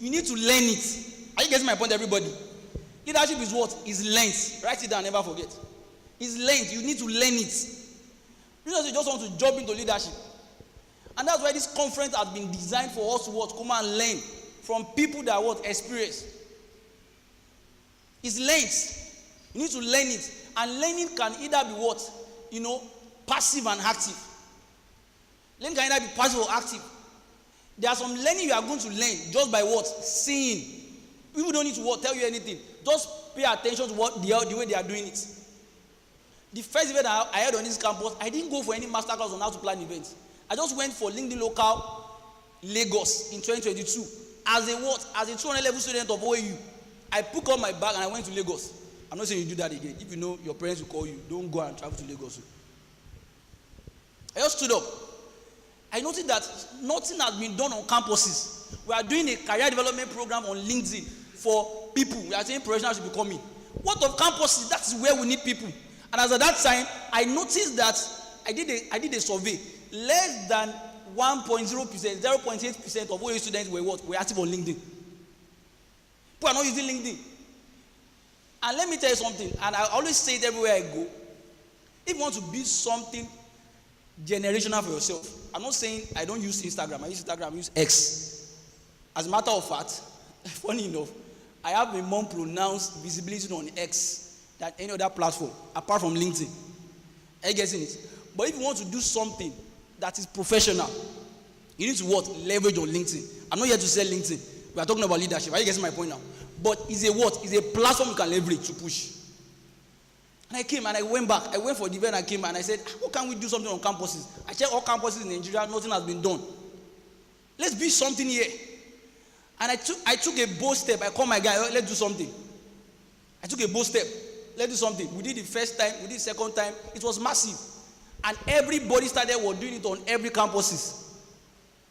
You need to learn it. Are you getting my point, everybody? Leadership is what? Is learned. Write it down, never forget. It's learned. You need to learn it. You just want to jump into leadership. And that's why this conference has been designed for us to what? Come and learn from people that what? Experience. It's learned. You need to learn it. And learning can either be what? Passive and active. Learning can either be passive or active. There are some learning you are going to learn just by what? Seeing. People don't need to what? Tell you anything. Just pay attention to the way they are doing it. The first event I had on this campus, I didn't go for any masterclass on how to plan events. I just went for LinkedIn Local Lagos in 2022 as a what? As a 200 level student of OAU. I picked up my bag and I went to Lagos. I'm not saying you do that again. If you know your parents will call you, don't go and travel to Lagos. I just stood up. I noticed that nothing has been done on campuses. We are doing a career development program on LinkedIn for people. We are saying professionals should be coming. What of campuses? That is where we need people. And as at that time, I noticed that I did a survey. Less than 1.0%, 0.8% of OAU students were active on LinkedIn. People are not using LinkedIn. And let me tell you something, and I always say it everywhere I go. If you want to build something generational for yourself, I'm not saying I don't use Instagram. I use Instagram, I use X. As a matter of fact, funny enough, I have a more pronounced visibility on X than any other platform, apart from LinkedIn. Are you getting it? But if you want to do something that is professional, you need to what? Leverage on LinkedIn. I'm not here to sell LinkedIn. We are talking about leadership. Are you getting my point now? But it's a what? It's a platform you can leverage to push. And I came and I went back. I went for the event. I came and I said, how can we do something on campuses? I checked all campuses in Nigeria. Nothing has been done. Let's build something here. And I took a bold step. I called my guy. Let's do something. I took a bold step. Let's do something. We did the first time. We did the second time. It was massive. And everybody started doing it on every campuses.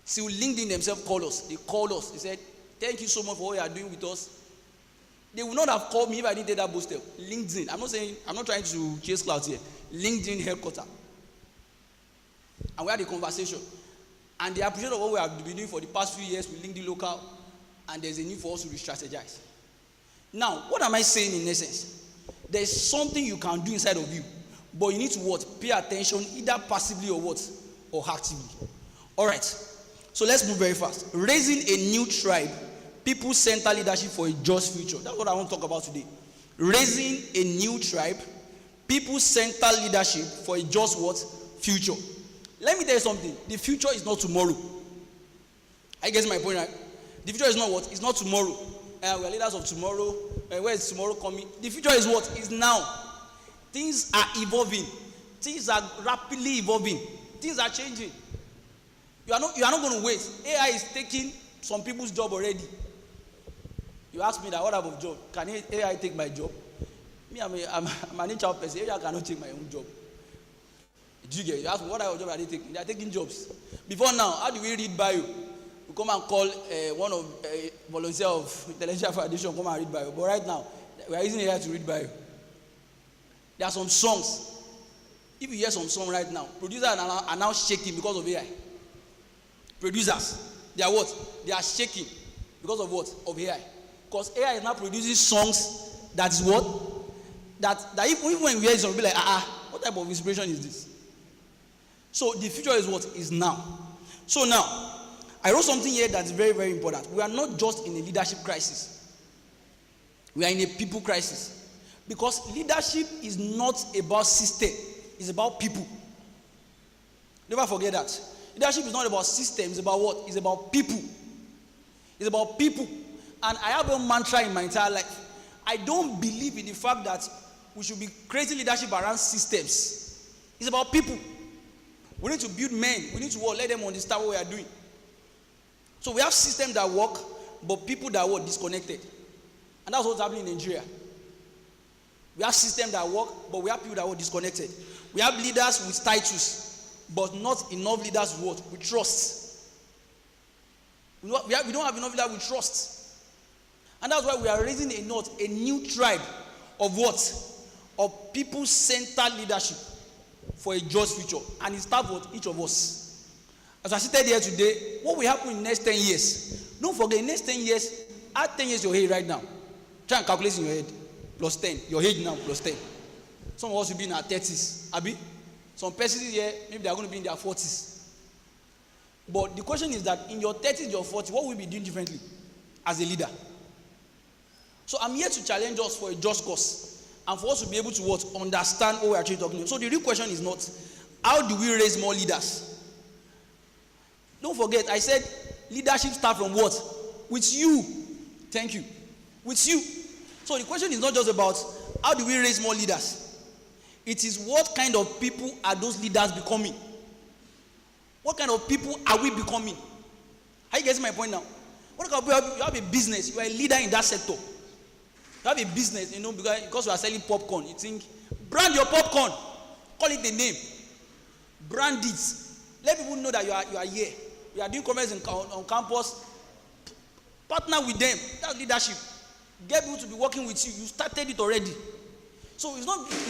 See, LinkedIn themselves called us. They called us. They said, thank you so much for what you are doing with us. They would not have called me if I didn't take that bold step. LinkedIn. I'm not trying to chase clouds here. LinkedIn headquarters. And we had a conversation. And they appreciated what we have been doing for the past few years with LinkedIn Local. And there's a need for us to re-strategize. Now, what am I saying in essence? There's something you can do inside of you. But you need to what? Pay attention either passively or what? Or actively. Alright. So let's move very fast. Raising a new tribe. People-centered leadership for a just future. That's what I want to talk about today. Raising a new tribe. People-centered leadership for a just what? Future. Let me tell you something. The future is not tomorrow. I guess my point, right? The future is not what? It's not tomorrow. We are leaders of tomorrow. Where is tomorrow coming? The future is what? Is now. Things are evolving. Things are rapidly evolving. Things are changing. You are not going to wait. AI is taking some people's job already. You ask me that, what type of job? Can AI take my job? Me, I'm an HR person. AI cannot take my own job. Do you get it? You ask me, what type of job are they taking? They are taking jobs. Before now, how do we read bio? We come and call one of volunteer of Intellectual Foundation, come and read bio. But right now, we are using AI to read bio. There are some songs. If you hear some song right now, producers are now shaking because of AI. Producers, they are what? They are shaking because of what? Of AI. Because AI is now producing songs that is what? That even when we hear it, we'll be like, what type of inspiration is this? So the future is what? Is now. So now, I wrote something here that's very, very important. We are not just in a leadership crisis. We are in a people crisis. Because leadership is not about system. It's about people. Never forget that. Leadership is not about system. It's about what? It's about people. It's about people. And I have a mantra in my entire life. I don't believe in the fact that we should be creating leadership around systems. It's about people. We need to build men. We need to let them understand what we are doing. So we have systems that work, but people that work disconnected. And that's what's happening in Nigeria. We have systems that work, but we have people that work disconnected. We have leaders with titles, but not enough leaders with trust. We don't have enough leaders with trust. And that's why we are raising a new tribe of what? Of people-centered leadership for a just future. And it starts with each of us. As I seated here today, what will happen in the next 10 years? Don't forget, in the next 10 years, add 10 years your age right now. Try and calculate in your head. Plus 10. Your age now plus 10. Some of us will be in our 30s. Abi? Some persons here, maybe they are going to be in their 40s. But the question is that in your 30s, your 40s, what will you be doing differently as a leader? So I'm here to challenge us for a just cause and for us to be able to what? Understand what we are actually talking about. So the real question is not, how do we raise more leaders? Don't forget, I said leadership starts from what? With you. Thank you. With you. So the question is not just about how do we raise more leaders. It is what kind of people are those leaders becoming? What kind of people are we becoming? Are you getting my point now? What kind of people you have a business, you are a leader in that sector. You have a business, because you are selling popcorn, you think, brand your popcorn. Call it the name. Brand it. Let people know that you are here. You are doing commerce on campus. Partner with them. That's leadership. Get people to be working with you. You started it already. So it's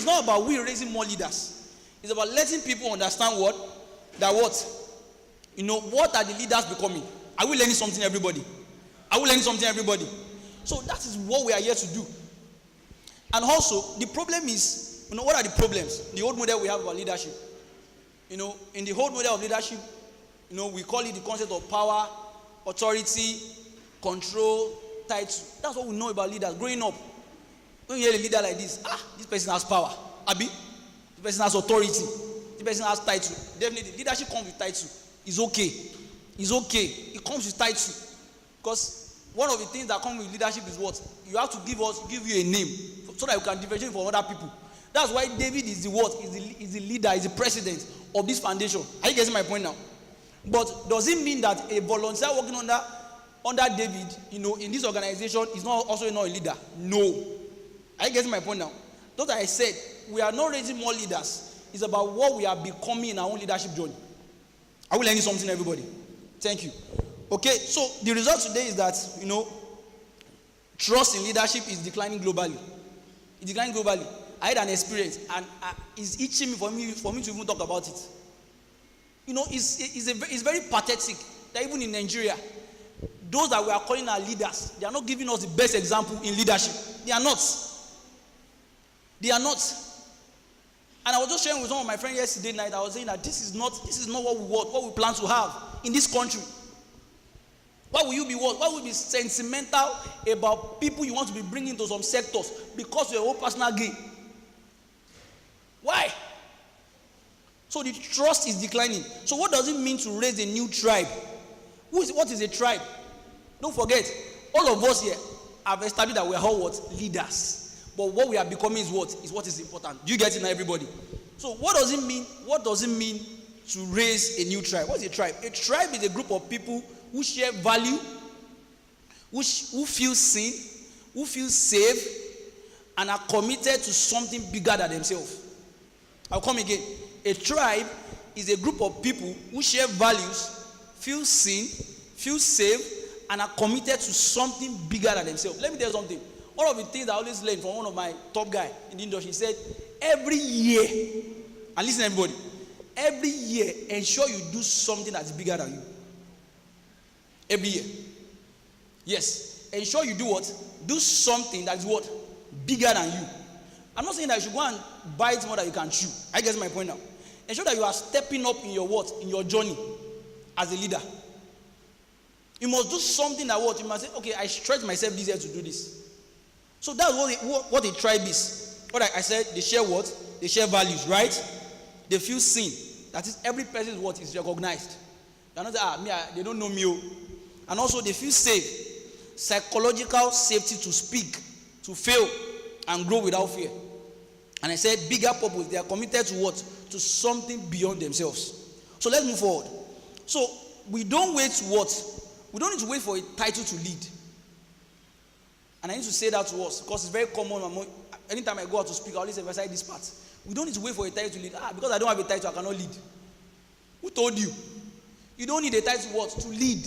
not about we raising more leaders. It's about letting people understand what are the leaders becoming? Are we learning something, everybody? Are we learning something, everybody? So that is what we are here to do. And also, the problem is, what are the problems? The old model we have about leadership. In the old model of leadership, we call it the concept of power, authority, control, title. That's what we know about leaders. Growing up, when you hear a leader like this person has power. Abi? This person has authority. This person has title. Definitely, leadership comes with title. It's okay. It's okay. It comes with title. Because one of the things that come with leadership is what? You have to give you a name so that you can differentiate from other people. That's why David is the what? Is the leader, is the president of this foundation. Are you getting my point now? But does it mean that a volunteer working under David, in this organization is not also not a leader? No. Are you getting my point now? That's why I said we are not raising more leaders. It's about what we are becoming in our own leadership journey. Are we learning something, everybody? Thank you. Okay, so the result today is that, trust in leadership is declining globally. It's declining globally. I had an experience, and it's itching me for me to even talk about it. It's very pathetic that even in Nigeria, those that we are calling our leaders, they are not giving us the best example in leadership. They are not. They are not. And I was just sharing with some of my friends yesterday night. I was saying that this is not what we want, what we plan to have in this country. Why will you be what? Why will you be sentimental about people you want to be bringing to some sectors because of your own personal gain? Why? So the trust is declining. So what does it mean to raise a new tribe? What is a tribe? Don't forget, all of us here have established that we are all what? Leaders. But what we are becoming is what? Is what is important. Do you get it now, everybody? So what does it mean? What does it mean to raise a new tribe? What is a tribe? A tribe is a group of people who share value, who feel seen, who feel safe, and are committed to something bigger than themselves. I'll come again. A tribe is a group of people who share values, feel seen, feel safe, and are committed to something bigger than themselves. Let me tell you something. One of the things I always learn from one of my top guys in the industry, he said, every year, and listen everybody, every year, ensure you do something that's bigger than you. Every year. Yes. Ensure you do what? Do something that is what? Bigger than you. I'm not saying that you should go and bite more than you can chew. I guess my point now. Ensure that you are stepping up in your what? In your journey as a leader. You must do something that what? You must say, okay, I stretch myself this year to do this. So that's what a tribe is. What I said, they share what? They share values, right? They feel seen. That is, every person's what is recognized. They're not saying, they don't know me. And also they feel safe. Psychological safety to speak, to fail, and grow without fear. And I said bigger purpose. They are committed to what? To something beyond themselves. So let's move forward. So we don't wait to what? We don't need to wait for a title to lead. And I need to say that to us because it's very common. Anytime I go out to speak, I always emphasize this part. We don't need to wait for a title to lead. Because I don't have a title, I cannot lead. Who told you? You don't need a title what? To lead.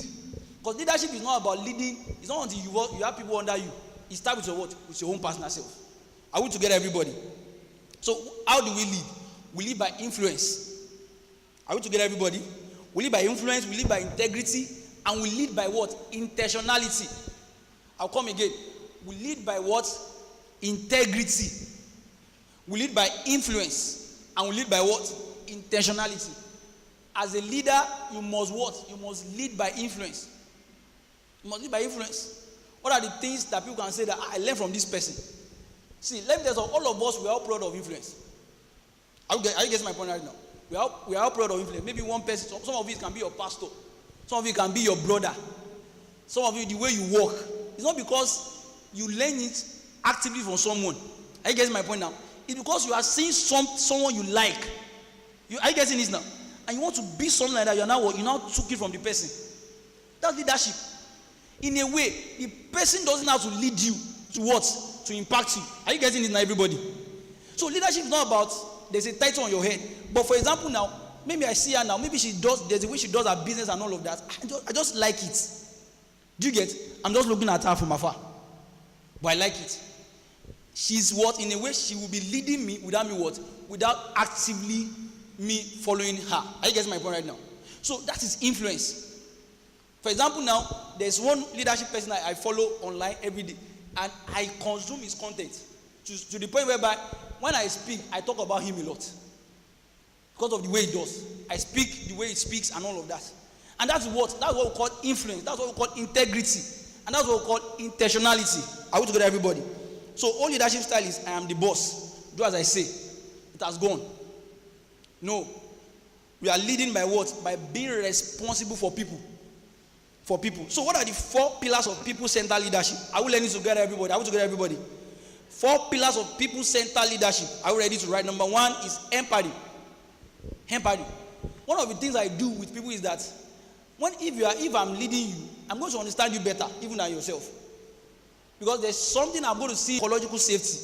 Because leadership is not about leading. It's not until you have people under you. It starts with your what? With your own personal self. Are we together, everybody? So how do we lead? We lead by influence. Are we together, everybody? We lead by influence, we lead by integrity, and we lead by what? Intentionality. I'll come again. We lead by what? Integrity. We lead by influence, and we lead by what? Intentionality. As a leader, you must what? You must lead by influence. You must lead by influence. What are the things that people can say that I learned from this person? See, let me tell you, all of us, we are all product of influence. Are you getting my point right now? We are all product of influence. Maybe one person, some of it can be your pastor. Some of it can be your brother. Some of it, the way you walk. It's not because you learn it actively from someone. Are you getting my point now? It's because you are seeing someone you like. Are you getting this now? And you want to be something like that. You now took it from the person. That's leadership. In a way, the person doesn't have to lead you to what? To impact you. Are you getting it now, everybody? So leadership is not about there's a title on your head. But for example now, maybe I see her now, maybe there's a way she does her business and all of that. I just like it. Do you get? I'm just looking at her from afar. But I like it. She's what? In a way, she will be leading me without me what? Without actively me following her. Are you getting my point right now? So that is influence. For example now, there's one leadership person I follow online every day. And I consume his content to the point whereby when I speak, I talk about him a lot. Because of the way he does. I speak the way he speaks and all of that. And that's what we call influence. That's what we call integrity. And that's what we call intentionality. Are we together, everybody? So all leadership style is I am the boss. Do as I say. It has gone. No. We are leading by what? By being responsible for people. For people. So what are the 4 pillars of people-centered leadership? Are we learning together, everybody? Are we together, everybody? 4 pillars of people-centered leadership. Are we ready to write? Number 1 is empathy. Empathy. One of the things I do with people is that if I'm leading you, I'm going to understand you better, even than yourself. Because there's something I'm going to see, psychological safety.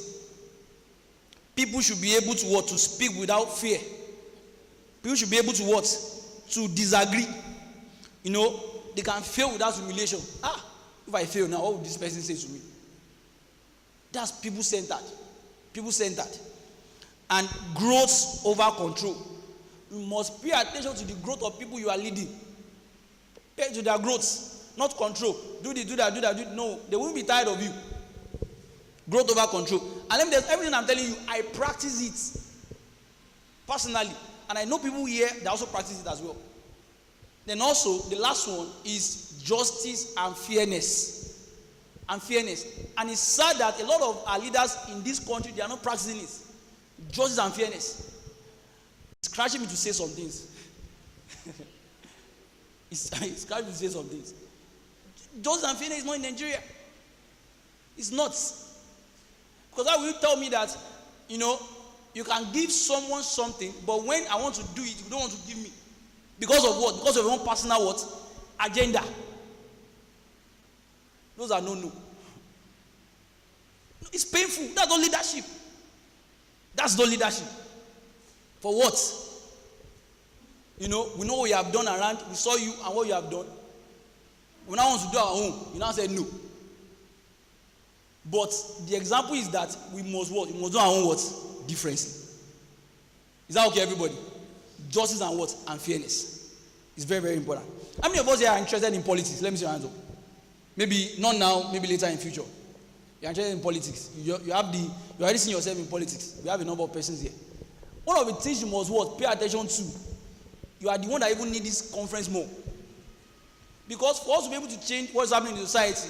People should be able to what? To speak without fear. People should be able to what? To disagree. You know, they can fail without humiliation. If I fail now, what would this person say to me? That's people-centered. People-centered. And growth over control. You must pay attention to the growth of people you are leading. Pay to their growth, not control. Do this, do that, do that. No, they won't be tired of you. Growth over control. And let me tell you, everything I'm telling you, I practice it personally. And I know people here, they also practice it as well. Then also, the last one is justice and fairness. And fairness. And it's sad that a lot of our leaders in this country, they are not practicing it. Justice and fairness. It's scratching me to say some things. it's scratching me to say some things. Justice and fairness is not in Nigeria. It's not. Because how will you tell me that, you know, you can give someone something, but when I want to do it, you don't want to give me. Because of what? Because of your own personal what? Agenda. Those are no. It's painful. That's not leadership. That's not leadership. For what? You know, we know what you have done around. We saw you and what you have done. We now want to do our own. You now say no. But the example is that we must what? We must do our own what? Differently. Is that okay, everybody? Justice and what? And fairness. It's very, very important. How many of us here are interested in politics? Let me see your hands up. Maybe not now, maybe later in future. You're interested in politics. You already seen yourself in politics. We have a number of persons here. One of the things you must what? Pay attention to. You are the one that even need this conference more. Because for us to be able to change what's happening in society,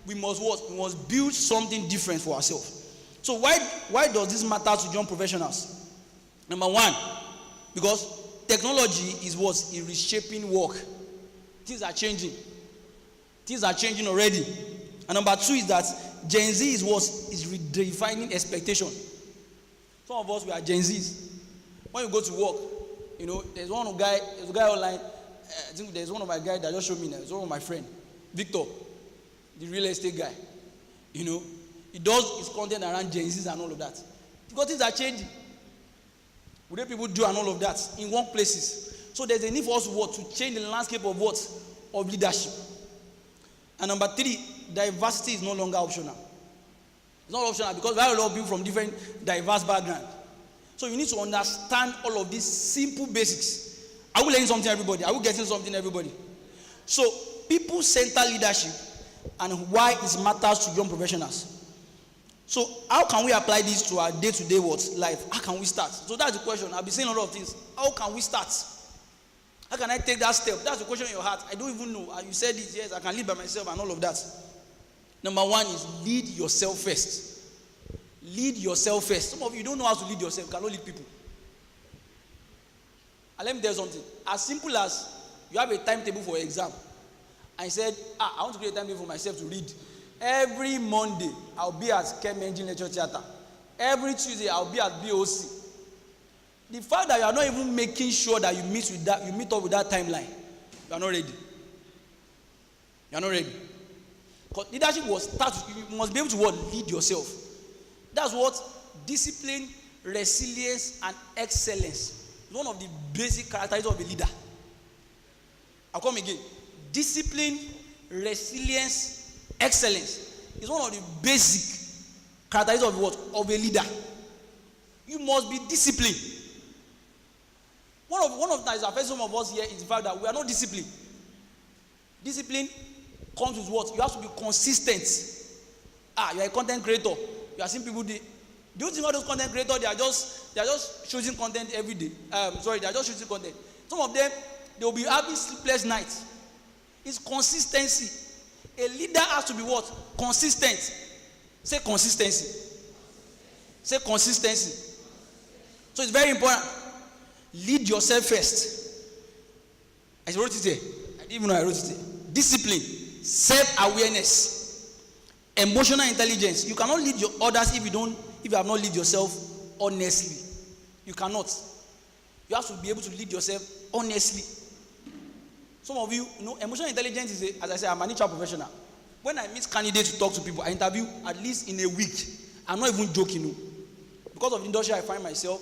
we must what? We must build something different for ourselves. So why does this matter to young professionals? Number 1, because technology is what? Is reshaping work. Things are changing. Things are changing already. And number 2 is that Gen Z is what? Is redefining expectation. Some of us, we are Gen Zs. When you go to work, you know, there's a guy online. I think there's one of my guys that just showed me now. It's one of my friend, Victor, the real estate guy. You know, he does his content around Gen Zs and all of that. Because things are changing. What do people do and all of that in workplaces? So there's a need for us to change the landscape of what? Of leadership. And number 3, diversity is no longer optional. It's not optional because we have a lot of people from different diverse backgrounds. So you need to understand all of these simple basics. Are we learning something, everybody? Are we getting something, everybody? So, people-centered leadership and why it matters to young professionals. So, how can we apply this to our day-to-day life? How can we start? So, that's the question. I've been saying a lot of things. How can we start? How can I take that step? That's the question in your heart. I don't even know. You said it, yes, I can lead by myself and all of that. Number one is lead yourself first. Lead yourself first. Some of you don't know how to lead yourself. You cannot lead people. And let me tell you something. As simple as you have a timetable for your exam. And you said, I want to create a timetable for myself to read. Every Monday, I'll be at Chem Engine Lecture Theatre. Every Tuesday, I'll be at BOC. The fact that you are not even making sure that you meet up with that timeline, you are not ready. You are not ready. Because leadership you must be able to lead yourself. That's what discipline, resilience, and excellence is one of the basic characteristics of a leader. I'll come again. Discipline, resilience, excellence is one of the basic characteristics of what? Of a leader. You must be disciplined. One of that is affecting some of us here is the fact that we are not disciplined. Discipline comes with what? You have to be consistent. You are a content creator. You are seeing people do you think all those content creators they are just shooting content every day? They are just shooting content. Some of them they will be having sleepless nights. It's consistency. A leader has to be what? Consistent. Say consistency. Say consistency. So it's very important. Lead yourself first. I wrote it here. I didn't even know I wrote it here. Discipline, self-awareness, emotional intelligence. You cannot lead your others if you have not lead yourself honestly. You cannot. You have to be able to lead yourself honestly. Some of you, emotional intelligence is, as I said, I'm an HR professional. When I meet candidates to talk to people, I interview at least in a week. I'm not even joking. Because of the industry I find myself,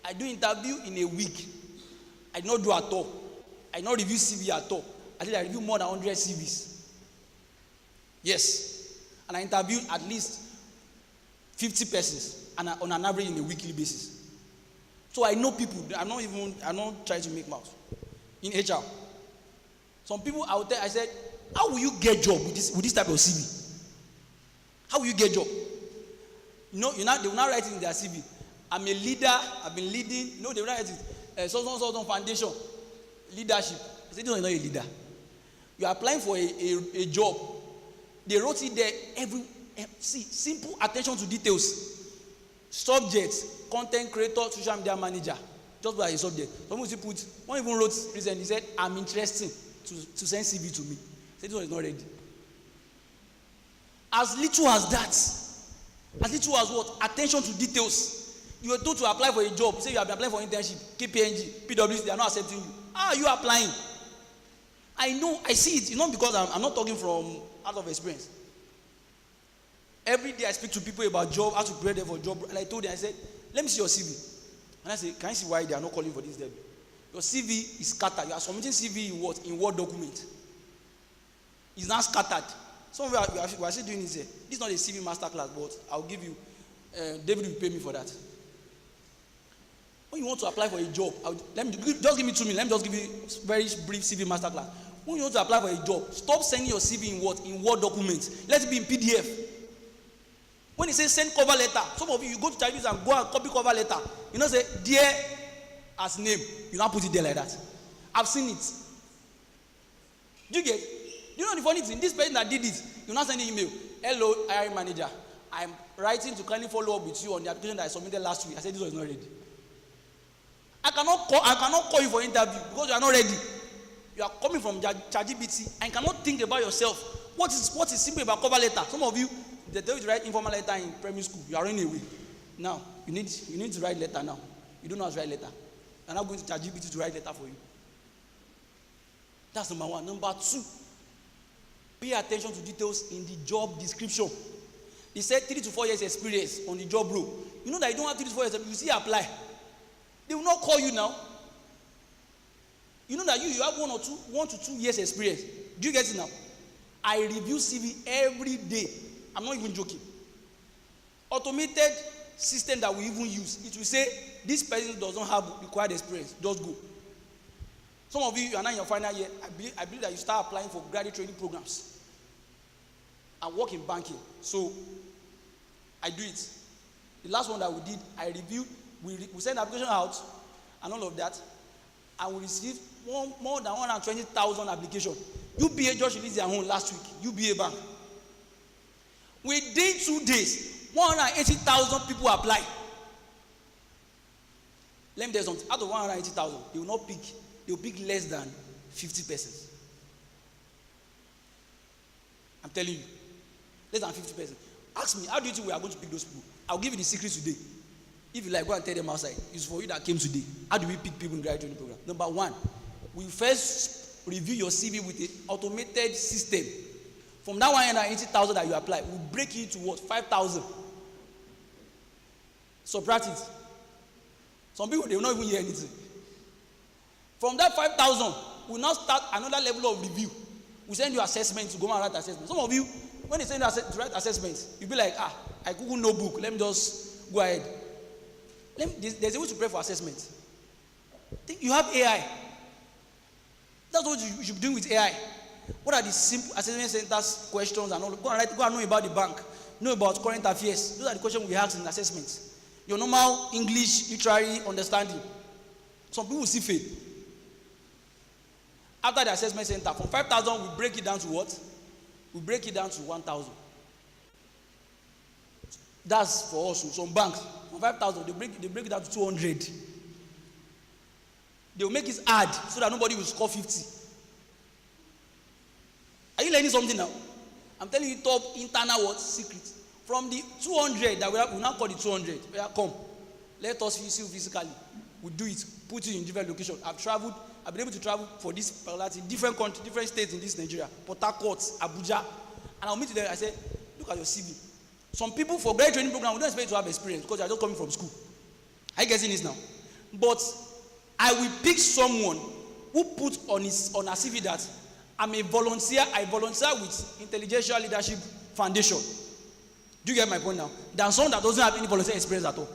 I do interview in a week. I do not do at all. I do not review CV at all. I think I review more than 100 CVs. Yes. And I interview at least 50 persons on an average in a weekly basis. So I know people. I'm not trying to make mouth. In HR. Some people out there, I said, how will you get job with this type of CV? How will you get job? They will not write it in their CV. I'm a leader, I've been leading. They will write it. So foundation. Leadership. I said, you're not a leader. You are applying for a job. They wrote it there. Simple attention to details. Subject, content creator, social media manager. Just by a subject. Someone even wrote recently, he said, I'm interested to send CV to me. I said, this one is not ready. As little as that, as little as what? Attention to details. You were told to apply for a job. Say you have been applying for internship, KPNG, PwC, they are not accepting you. How are you applying? I know, I see it. It's not because I'm not talking from out of experience. Every day I speak to people about job, how to prepare them for job. And I told them, I said, let me see your CV. And I said, can you see why they are not calling for this level? Your CV is scattered. You are submitting CV in what? In Word document. It's not scattered. Some of you are still doing this here. This is not a CV masterclass, but I'll give you, David will pay me for that. When you want to apply for a job, just give me 2 minutes. Let me just give you a very brief CV masterclass. When you want to apply for a job, stop sending your CV in what? In Word documents. Let it be in PDF. When it says send cover letter, some of you go to Chinese and go and copy cover letter. Say, dear as name. You not put it there like that. I've seen it. Do you get? Do you know the funny thing? This person that did it, you not send an email. Hello, hiring manager. I'm writing to kindly follow up with you on the application that I submitted last week. I said this one is not ready. I cannot call you for interview because you are not ready. You are coming from ChatGPT and cannot think about yourself. What is simple about cover letter? Some of you, they tell you to write informal letter in primary school. You are running away. Now, you need to write letter now. You don't know how to write letter. I'm not going to ChatGPT to write letter for you. That's number one. Number two, pay attention to details in the job description. They said 3 to 4 years experience on the job role. You know that you don't have 3 to 4 years, you see apply. They will not call you now. You know that you have 1 to 2 years experience. Do you get it now? I review CV every day. I'm not even joking. Automated system that we even use, it will say this person does not have required experience. Just go. Some of you are now in your final year. I believe that you start applying for graduate training programs. I work in banking, so I do it. The last one that we did, I reviewed. We sent application out and all of that, and we received more than 120,000 applications. UBA just released their own last week. UBA Bank. Within 2 days, 180,000 people apply. Let me tell you something. Out of 180,000, they will not pick. They will pick less than 50 persons. I'm telling you, less than 50 persons. Ask me, how do you think we are going to pick those people? I'll give you the secret today. If you like, go and tell them outside. It's for you that came today. How do we pick people in graduate training program? Number one, we first review your CV with an automated system. From that 180,000 that you apply, we break it to what? 5,000. Subtract it. Some people, they will not even hear anything. From that 5,000, we now start another level of review. We send you assessments to go and write assessments. Some of you, when they send you to write assessments, you'll be like, I Google no book. Let me just go ahead. There's a way to prepare for assessment. You have AI. That's what you should be doing with AI. What are the simple assessment centers questions and all? Go and know about the bank. Know about current affairs. Those are the questions we ask in assessments. Your normal English literary understanding. Some people see fail. After the assessment center, from 5,000, we break it down to what? We break it down to 1,000. That's for us. Some banks, from 5,000, they break it down to 200. They will make it hard so that nobody will score 50. Are you learning something now? I'm telling you top internal what secret. From the 200 that we now call the 200. Come, let us see you physically. We do it, put it in different locations. I've been able to travel for this particular different countries, different states in this Nigeria, Port Harcourt, Abuja, and I'll meet them. I said, look at your CV. Some people for graduate training program, we don't expect to have experience because they are just coming from school. Are you getting this now? But I will pick someone who put on her CV that I'm a volunteer. I volunteer with Intelligential Leadership Foundation. Do you get my point now? Than someone that doesn't have any volunteer experience at all.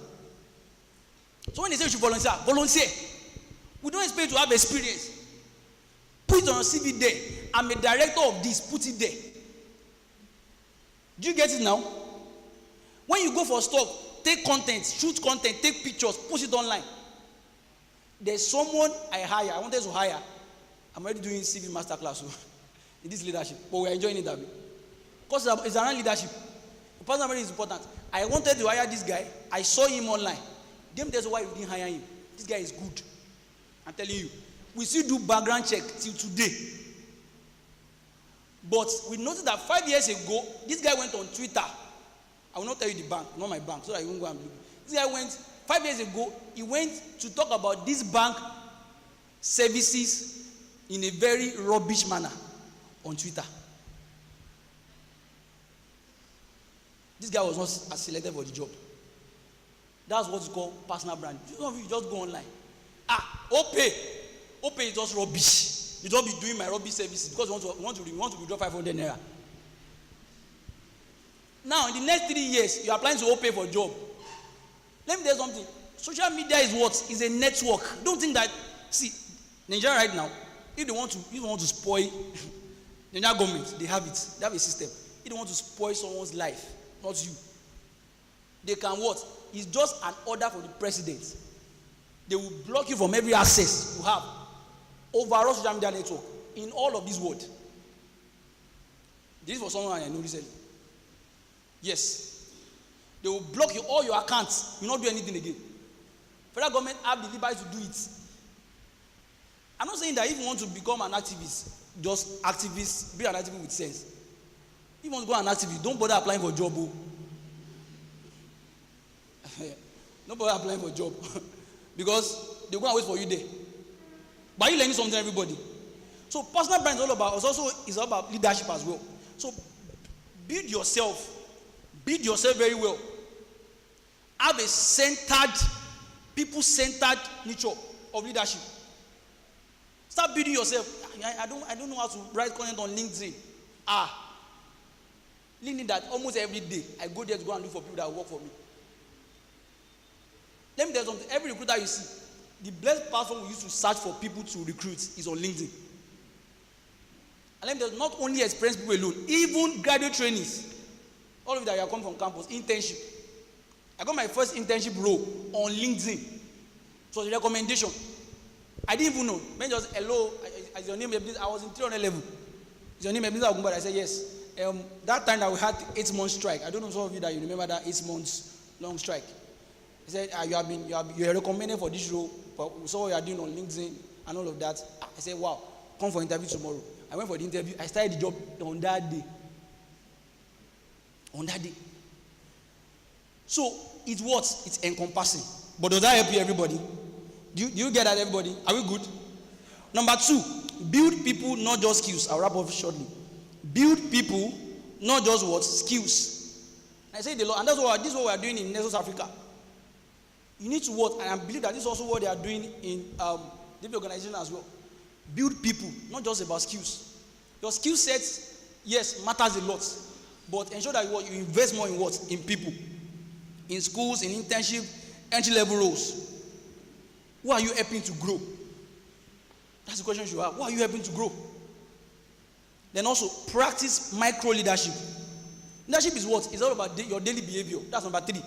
So when they say you should volunteer, volunteer. We don't expect you to have experience. Put it on your CV there. I'm a director of this. Put it there. Do you get it now? When you go for stock, take content, shoot content, take pictures, post it online. There's someone I hire. I wanted to hire. I'm already doing CV masterclass in this leadership, but we're enjoying it that way. Because it's around leadership. Personal branding is important. I wanted to hire this guy. I saw him online. That's why we didn't hire him. This guy is good. I'm telling you. We still do background check till today. But we noticed that 5 years ago, this guy went on Twitter. I will not tell you the bank, not my bank, so that you won't go and look. This guy went, 5 years ago, he went to talk about this bank services in a very rubbish manner on Twitter. This guy was not selected for the job. That's what's called personal brand. You just go online. OPay is just rubbish. You don't be doing my rubbish services because you want to withdraw 500 naira. Now, in the next 3 years, you are applying to OPay for a job. Let me tell you something. Social media is what? Is a network. Don't think that, see, Nigeria right now, if they want to spoil the Nigerian government, they have it. They have a system. If they want to spoil someone's life, not you, they can what? It's just an order from the president. They will block you from every access you have overall social media network in all of this world. This is for someone I know recently. Yes. They will block you all your accounts. You will not do anything again. Federal government have the liberty to do it. I'm not saying that if you want to become an activist, just activist, be an activist with sense. If you want to go an activist, don't bother applying for a job. Don't bother applying for a job. Because they're going to wait for you there. But you learning something, everybody. So personal brand is all about leadership as well. So build yourself very well. Have a people-centered nature of leadership. Start building yourself. I don't know how to write content on LinkedIn. LinkedIn that almost every day I go there to go and look for people that work for me. Let me tell you something. Every recruiter you see, The best platform we use to search for people to recruit is on LinkedIn. And let me tell you, not only experienced people alone, even graduate trainees. All of you that are coming from campus, internship. I got my first internship role on LinkedIn. It was a recommendation. I didn't even know. Men just, hello, is your name? I was in 300 level. Is your name Ebenezer Ogunbade? I said yes. That time that we had 8 months strike. I don't know some of you that you remember that 8 months long strike. He said, you are recommended for this role, but we saw what you are doing on LinkedIn and all of that. I said, wow, come for interview tomorrow. I went for the interview. I started the job on that day. On that day. So it's what? It's encompassing. But does that help you, everybody? Do you get that, everybody? Are we good? Number 2, build people, not just skills. I'll wrap up shortly. Build people, not just what? Skills. I say the Lord, and this is what we are doing in South Africa. You need to what? And I believe that this is also what they are doing in different organizations as well. Build people, not just about skills. Your skill set, yes, matters a lot, but ensure that you invest more in what? In people. In schools, in internship, entry-level roles. Who are you helping to grow? That's the question you have. Who are you helping to grow? Then also, practice micro-leadership. Leadership is what? It's all about your daily behavior. That's number 3.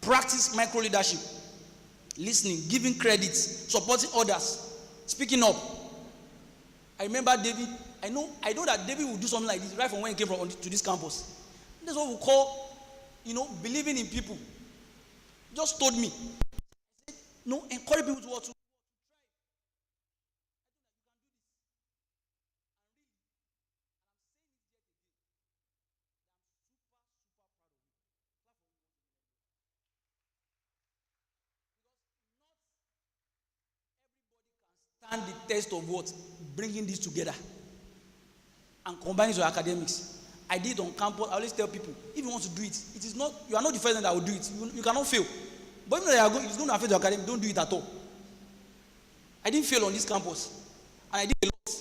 Practice micro-leadership. Listening, giving credit, supporting others, speaking up. I remember David. I know that David will do something like this right from when he came to this campus. That's what we call, believing in people. Just told me. I said, no, encourage people to what? To stand the test of what? Bringing this together and combining your academics. I did on campus. I always tell people, if you want to do it, it is not, you are not the first one that will do it. You cannot fail. But even though it's going to affect your academic, don't do it at all. I didn't fail on this campus. And I did a lot.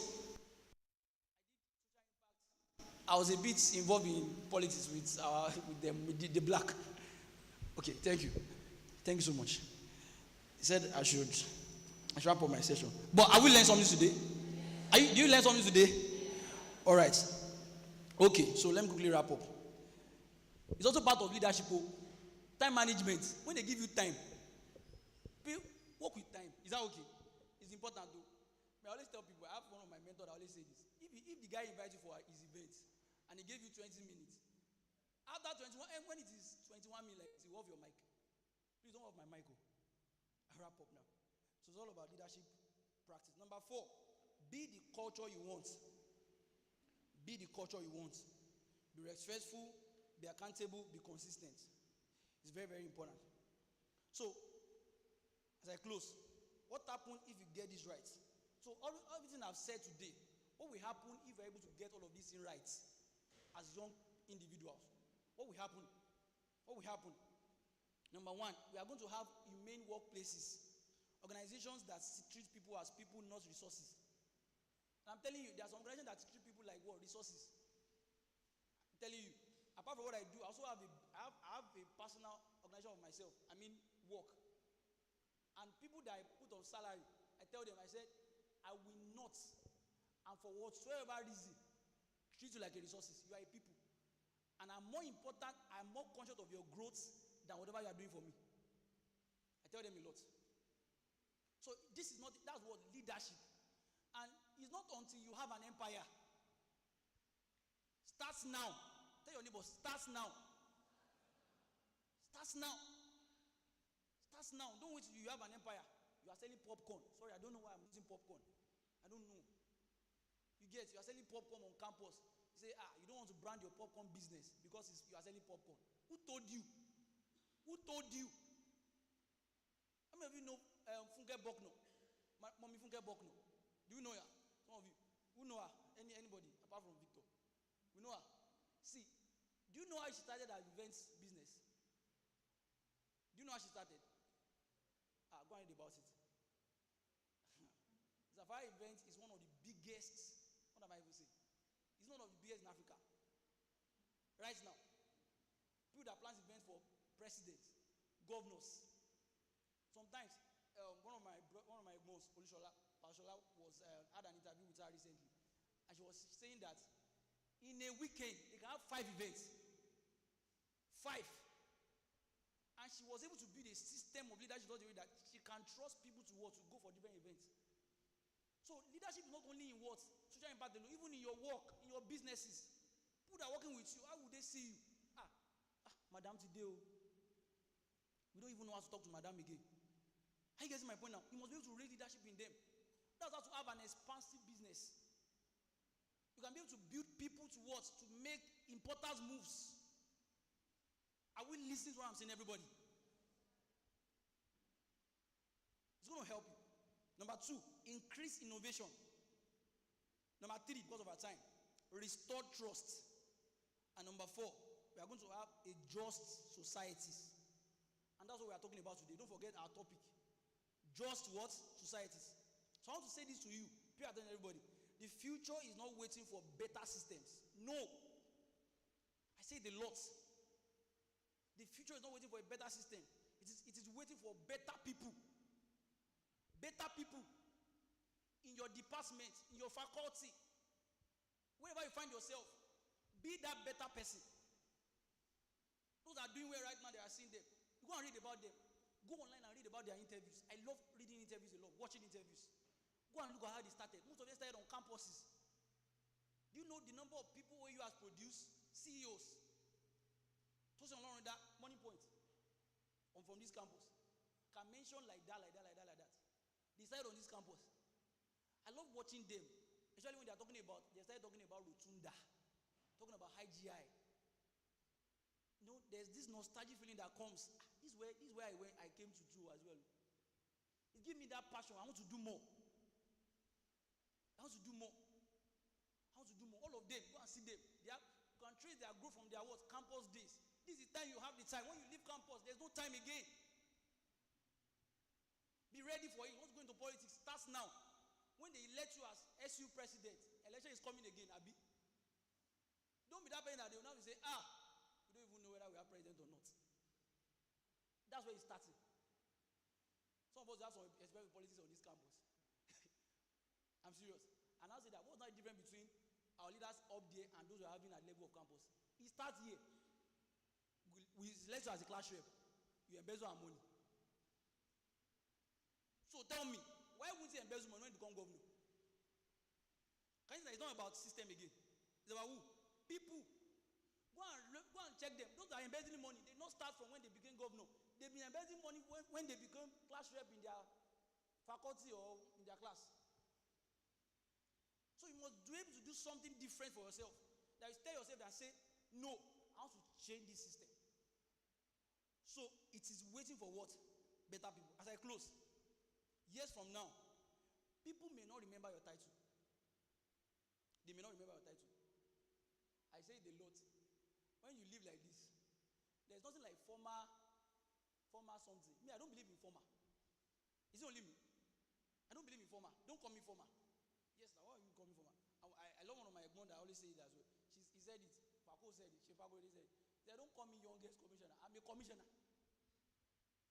I was a bit involved in politics with the black. Okay, thank you. Thank you so much. He said I should wrap up my session. But I will learn something today. Do you learn something today? All right. Okay, so let me quickly wrap up. It's also part of leadership. Time management. When they give you time, work with time. Is that okay? It's important though. I always tell people, I have one of my mentors that always say this. If the guy invites you for his event and he gave you 20 minutes, after 21, when it is 21 minutes, you off your mic. Please don't off my mic. I wrap up now. So it's all about leadership practice. Number 4, be the culture you want. Be the culture you want. Be respectful, be accountable, be consistent. It's very, very important. So, as I close, what happens if you get this right? So, everything I've said today, what will happen if you're able to get all of these things right as young individuals? What will happen? What will happen? Number 1, we are going to have humane workplaces. Organizations that treat people as people, not resources. And I'm telling you, there are some organizations that treat people like what? Resources. I'm telling you, apart from what I do, I also have a personal organization of myself. I mean, work. And people that I put on salary, I tell them, I said, I will not, and for whatsoever reason, treat you like a resources. You are a people. And I'm more important, I'm more conscious of your growth than whatever you are doing for me. I tell them a lot. So this is not, that's what leadership. And it's not until you have an empire. Starts now. Tell your neighbor, starts now. Starts now. Starts now. Don't wait till you have an empire. You are selling popcorn. Sorry, I don't know why I'm using popcorn. I don't know. You are selling popcorn on campus. You say, you don't want to brand your popcorn business because you are selling popcorn. Who told you? Who told you? How many of you know Funke Bokno? Mommy Funke Bokno. Do you know her? Some of you. Who know her? Anybody apart from Victor? We know her. See, do you know how she started her events business? Do you know how she started? Go and read about it. Safari event is one of the biggest. What am I even saying? It's one of the biggest in Africa. Right now. People that plan events for presidents, governors. Sometimes one of my moms, Olushola, Pashola, was had an interview with her recently, and she was saying that in a weekend they can have 5 events, 5, and she was able to build a system of leadership that she can trust people to go for different events. So leadership is not only in what social impact alone, even in your work, in your businesses. People that are working with you, how would they see you? Madam today, we don't even know how to talk to Madam again. Are you getting my point now? You must be able to raise leadership in them. That's how to have an expansive business. You can be able to build people to what? To make important moves. Are we listening to what I'm saying, everybody? It's going to help you. Number 2, increase innovation. Number 3, because of our time, restore trust. And number 4, we are going to have a just societies. And that's what we are talking about today. Don't forget our topic. Just what? Societies. So I want to say this to you. Pay attention, everybody. The future is not waiting for better systems. No. I say it a lot. The future is not waiting for a better system. It is waiting for better people. Better people in your department, in your faculty, wherever you find yourself, be that better person. Those that are doing well right now, they are seeing them. You go and read about them. Go online and read about their interviews. I love reading interviews a lot, watching interviews. Go and look at how they started. Most of them started on campuses. Do you know the number of people OAU has produced? CEOs. Toast along that money point from this campus. Can mention like that. They started on this campus. I love watching them, especially when they started talking about Rotunda, talking about high GI. There's this nostalgic feeling that comes. This is where I came to do as well. It gives me that passion. I want to do more. All of them, go and see them. You can trace their growth from their campus days. This is the time you have the time. When you leave campus, there's no time again. Be ready for it. You want to go into politics, starts now. When they elect you as SU president, election is coming again, Abi. Don't be that person that they will now say, we don't even know whether we are president or not. That's where it's starting. Some of us have some experience with politics on this campus. I'm serious. And I'll say that what's not the difference between our leaders up there and those who are having at level of campus? It starts here. We select you as a class rep. You embezzle our money. So tell me, why wouldn't you embezzle money when you become governor? Can you say it's not about system again? It's about who? People. Go and check them. Those that are embezzling money, they not start from when they became governor. They've been embezzling money when they became class rep in their faculty or in their class. So you must be able to do something different for yourself. That you tell yourself and say, no, I want to change this system. So it is waiting for what? Better people. As I close, years from now, people may not remember your title. They may not remember your title. I say it a lot. When you live like this, there's nothing like former something. Me, I don't believe in former. Is it only me? I don't believe in former. Don't call me former. Yes, now why are you calling me former? I love one of my mom that always say it as well. He said it. Paco said it. Paco already said it. They don't call me youngest commissioner. I'm a commissioner.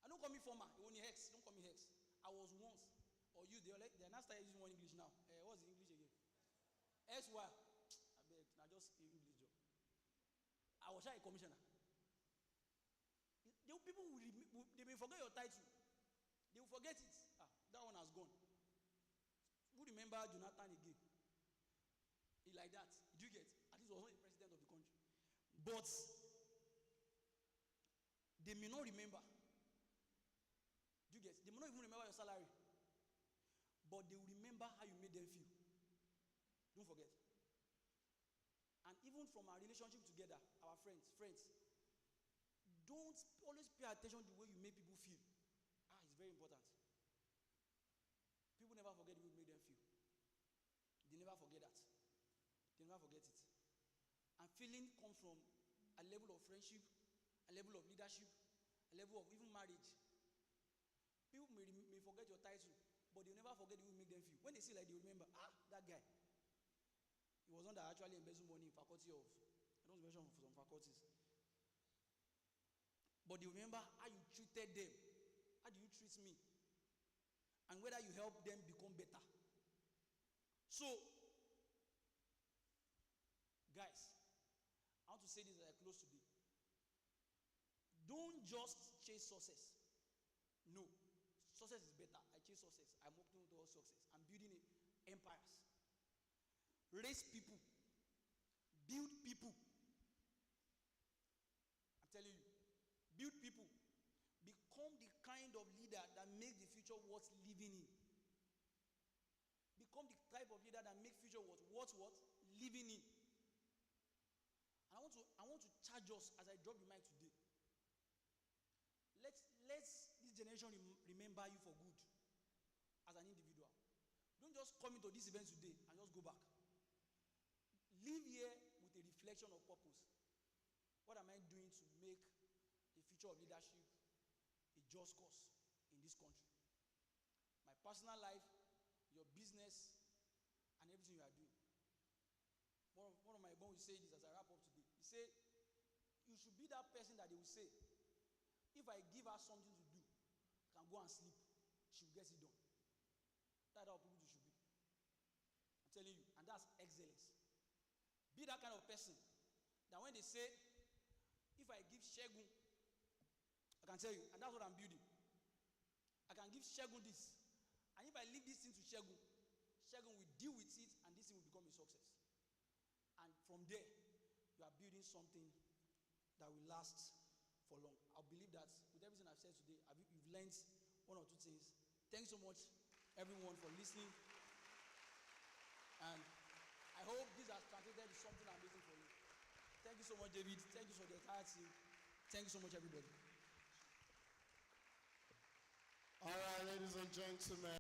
I don't call me former. Only Hex. Don't call me Hex. I was once. Or you, they're not starting using one English now. What's the English again? SY. I beg. Now just English job. I was a commissioner. People they may forget your title. They will forget it. That one has gone. Who remember Jonathan again? He like that. Did you get? At least he was not the president of the country. But they may not remember. Do you get? They may not even remember your salary. But they will remember how you made them feel. Don't forget. And even from our relationship together, our friends, don't always pay attention to the way you make people feel. It's very important. People never forget the way you make them feel. They never forget that. They never forget it. And feeling comes from a level of friendship, a level of leadership, a level of even marriage. People may forget your title, but they'll never forget the way you make them feel. When they see like, they remember, that guy. He was one that actually embezzled money in faculty of, I don't mention some faculties. But they remember how you treated them. How do you treat me? and whether you help them become better. So, guys, I want to say this as I close today. Don't just chase success. No. Success is better. I chase success. I'm working towards success. I'm building empires. Raise people. Build people. I'm telling you. Build people. Become the kind of leader that makes the future worth living in. Become the type of leader that makes future worth living in. And I want to charge us as I drop the mic today. Let's this generation remember you for good as an individual. Don't just come into this event today and just go back. Live here with a reflection of purpose. What am I doing to make the future of leadership a just cause in this country? My personal life, your business, and everything you are doing. One of my bond will say this as I wrap up today. He said, you should be that person that they will say, if I give her something to do, I can go and sleep. She will get it done. That's how people should be. I'm telling you. And that's excellence. Be that kind of person that when they say, if I give Shegun, I can tell you, and that's what I'm building. I can give Shegun this. And if I leave this thing to Shegun, Shegun will deal with it and this thing will become a success. And from there, you are building something that will last for long. I believe that with everything I've said today, you've learned one or two things. Thanks so much, everyone, for listening. And I hope this has translated to something amazing for you. Thank you so much, David. Thank you for the entire team. Thank you so much, everybody. All right, ladies and gentlemen.